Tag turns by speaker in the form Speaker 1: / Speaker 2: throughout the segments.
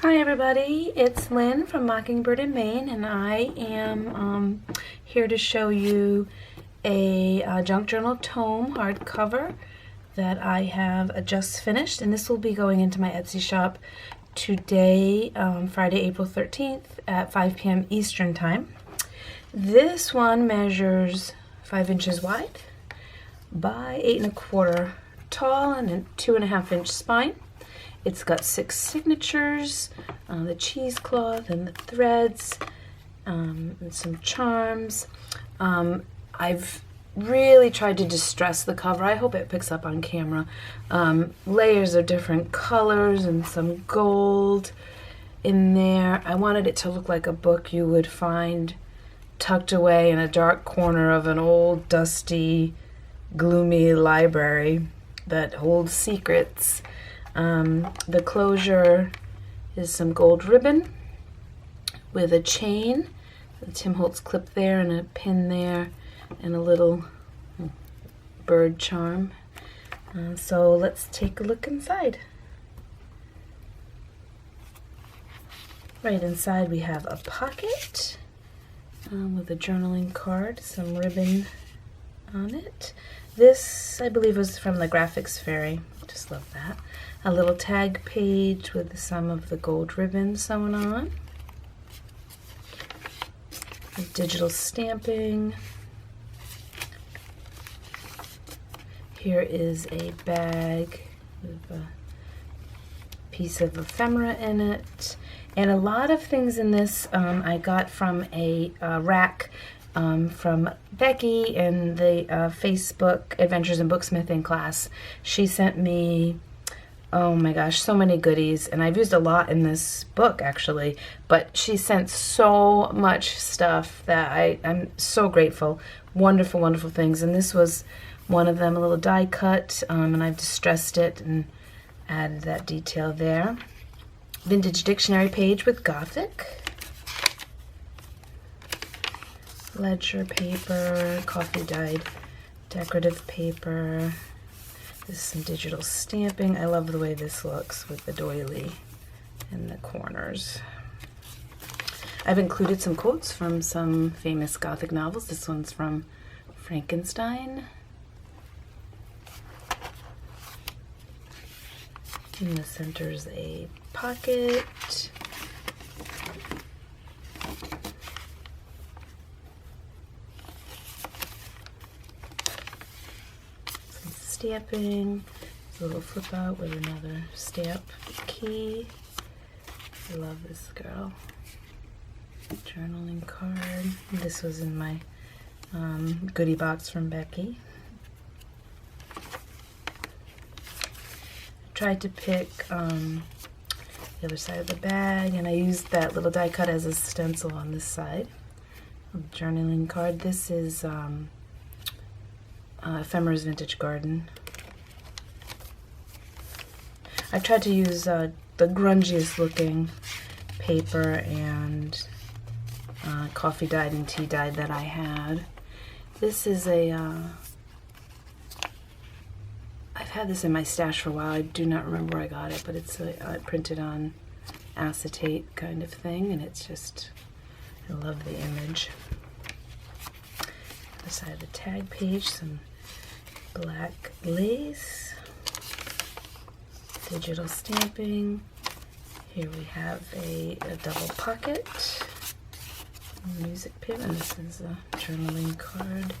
Speaker 1: Hi everybody, it's Lynn from Mockingbird in Maine, and I am here to show you a junk journal tome hardcover that I have just finished, and this will be going into my Etsy shop today, Friday, April 13th at 5 p.m. Eastern Time. This one measures 5 inches wide by 8 1/4 tall and a 2.5 inch spine. It's got 6 signatures, the cheesecloth and the threads, and some charms. I've really tried to distress the cover. I hope it picks up on camera. Layers of different colors and some gold in there. I wanted it to look like a book you would find tucked away in a dark corner of an old, dusty, gloomy library that holds secrets. The closure is some gold ribbon with a chain, a Tim Holtz clip there and a pin there, and a little bird charm. So let's take a look inside. Right inside we have a pocket with a journaling card, some ribbon on it. This, I believe, was from the Graphics Fairy. Just love that. A little tag page with some of the gold ribbon sewn on. Digital stamping. Here is a bag with a piece of ephemera in it. And a lot of things in this I got from a rack from Becky in the Facebook Adventures in Booksmithing class. She sent me, oh my gosh, so many goodies, and I've used a lot in this book actually, but she sent so much stuff that I'm so grateful. Wonderful, wonderful things, and this was one of them, a little die cut, and I've distressed it and added that detail there. Vintage dictionary page with Gothic. Ledger paper, coffee dyed decorative paper. This is some digital stamping. I love the way this looks with the doily in the corners. I've included some quotes from some famous Gothic novels. This one's from Frankenstein. In the center is a pocket. Stamping, a little flip out with another stamp key. I love this girl. Journaling card. This was in my goodie box from Becky. I tried to pick the other side of the bag, and I used that little die cut as a stencil on this side. Journaling card. This is Ephemera's Vintage Garden. I tried to use the grungiest looking paper and coffee dyed and tea dyed that I had. This is a I've had this in my stash for a while. I do not remember where I got it, but it's printed on acetate kind of thing, and it's just, I love the image. Other side of the tag page, some black lace, digital stamping. Here we have a double pocket, music pin, and this is a journaling card.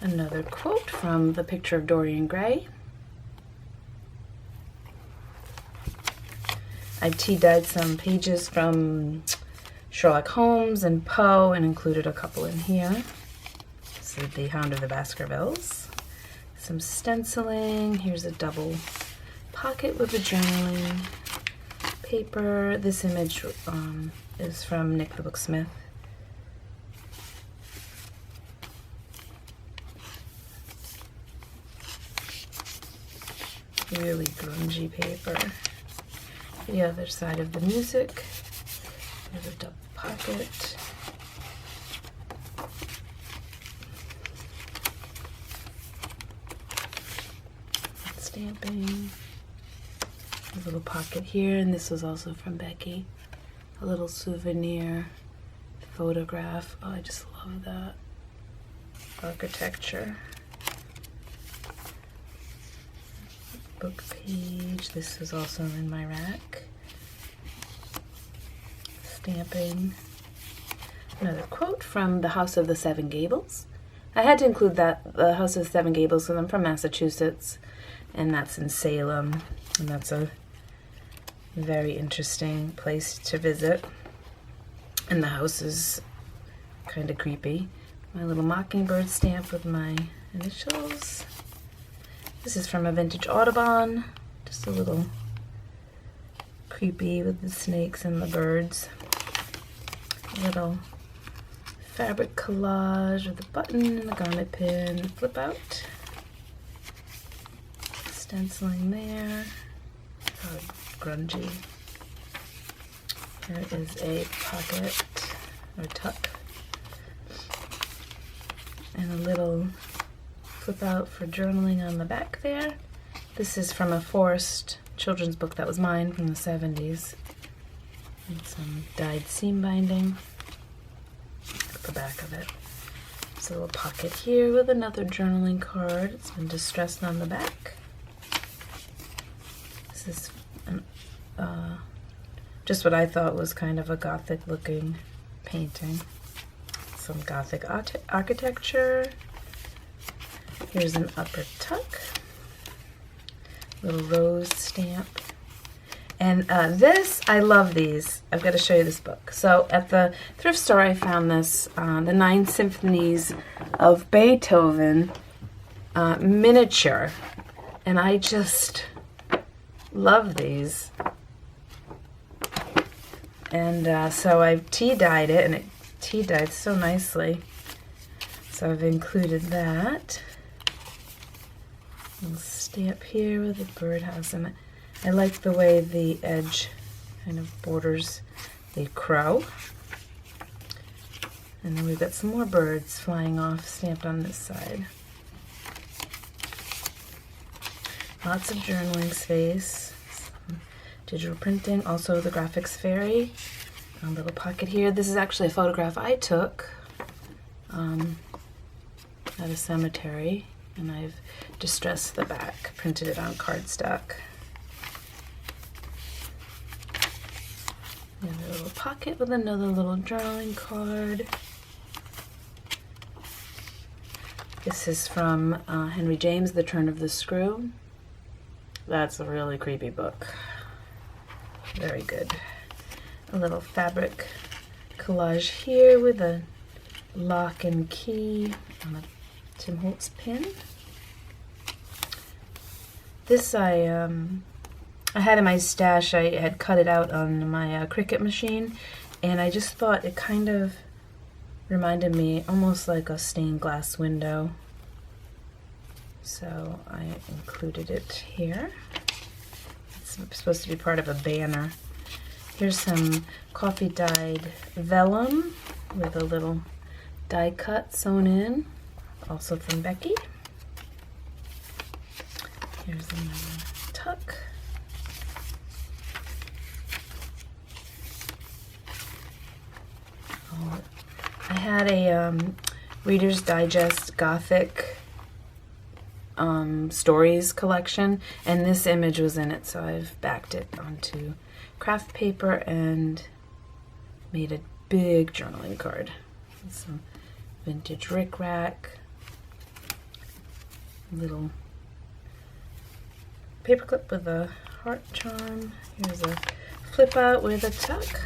Speaker 1: Another quote from The Picture of Dorian Gray. I've tea dyed some pages from Sherlock Holmes and Poe and included a couple in here. This is The Hound of the Baskervilles. Some stenciling. Here's a double pocket with a journaling paper. This image is from Nik the Booksmith. Really grungy paper. The other side of the music. There's a double pocket. Stamping. a little pocket here, and this was also from Becky. A little souvenir photograph. Oh, I just love that architecture. Book page. This was also in my rack. Stamping. Another quote from The House of the Seven Gables. I had to include that, The House of the Seven Gables, because I'm from Massachusetts, and that's in Salem, and that's a very interesting place to visit. And the house is kind of creepy. My little mockingbird stamp with my initials. This is from a vintage Audubon, just a little creepy with the snakes and the birds. A little fabric collage with a button and a garment pin, flip out. Stenciling there. Oh, grungy. There is a pocket or tuck. And a little flip out for journaling on the back there. This is from a Forrest children's book that was mine from the 70s. And some dyed seam binding at the back of it. There's a little pocket here with another journaling card. It's been distressed on the back. This is an, just what I thought was kind of a Gothic looking painting. Some Gothic architecture. Here's an upper tuck. Little rose stamp. And this, I love these. I've got to show you this book. So at the thrift store I found this, the 9 Symphonies of Beethoven miniature. And I just love these. And so I've tea-dyed it, and it tea-dyed so nicely. So I've included that. Little stamp here with a birdhouse, and I like the way the edge kind of borders the crow. And then we've got some more birds flying off stamped on this side. Lots of journaling space, some digital printing, also the graphics fairy. A little pocket here. This is actually a photograph I took at a cemetery, and I've distressed the back, printed it on cardstock. Another little pocket with another little journaling card. This is from Henry James, The Turn of the Screw. That's a really creepy book. Very good. A little fabric collage here with a lock and key on a Tim Holtz pin. This I had in my stash. I had cut it out on my Cricut machine, and I just thought it kind of reminded me almost like a stained glass window. So I included it here. It's supposed to be part of a banner. Here's some coffee dyed vellum with a little die cut sewn in, also from Becky. Here's another tuck. Oh, I had a Reader's Digest Gothic stories collection, and this image was in it, so I've backed it onto craft paper and made a big journaling card. Some vintage rickrack, little paperclip with a heart charm. Here's a flip out with a tuck.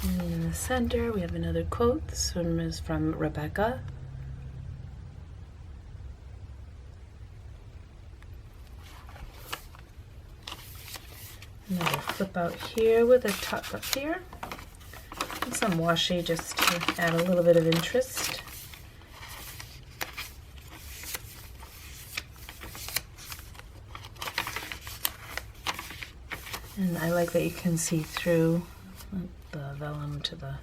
Speaker 1: And in the center we have another quote. This one is from Rebecca. Another flip out here with a tuck up here. And some washi just to add a little bit of interest. And I like that you can see through the vellum to the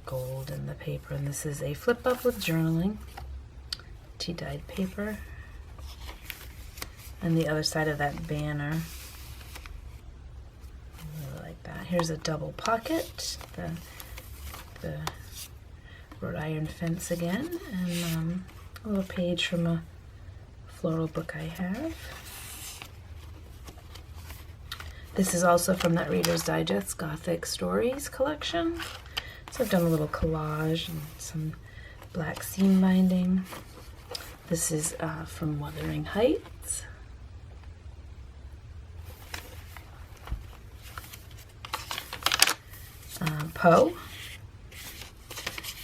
Speaker 1: gold in the paper. And this is a flip up with journaling, tea dyed paper. and the other side of that banner. I really like that. Here's a double pocket, the wrought iron fence again, and a little page from a floral book I have. This is also from that Reader's Digest Gothic Stories collection. So I've done a little collage and some black seam binding. This is from Wuthering Heights. Poe,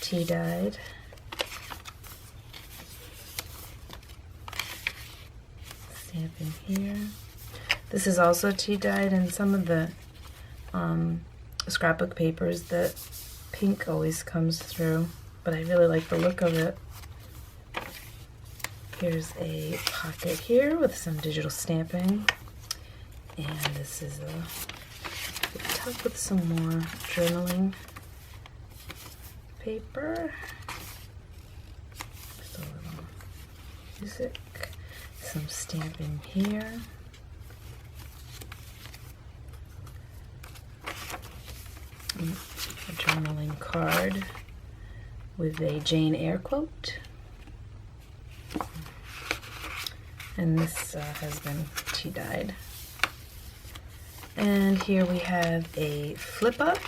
Speaker 1: tea dyed. Stamping here. This is also tea dyed, and some of the scrapbook papers, that pink always comes through, but I really like the look of it. Here's a pocket here with some digital stamping, and this is a tuck with some more journaling paper. Just a little music, some stamping here. A journaling card with a Jane Eyre quote. And this has been tea dyed. And here we have a flip up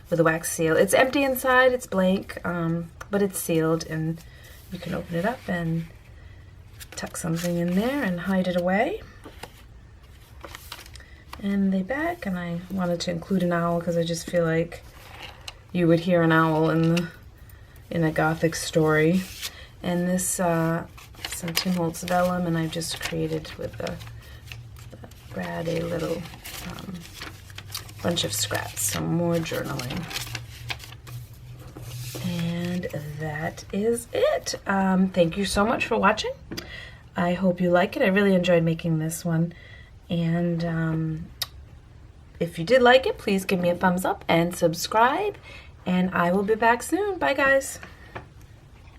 Speaker 1: with a wax seal. It's empty inside, it's blank, but it's sealed, and you can open it up and tuck something in there and hide it away. And the back, and I wanted to include an owl because I just feel like you would hear an owl in a Gothic story. And this some Tim Holtz vellum, and I've just created with the brad a little bunch of scraps, some more journaling. And that is it. Thank you so much for watching. I hope you like it. I really enjoyed making this one. And if you did like it, please give me a thumbs up and subscribe. And I will be back soon. Bye, guys.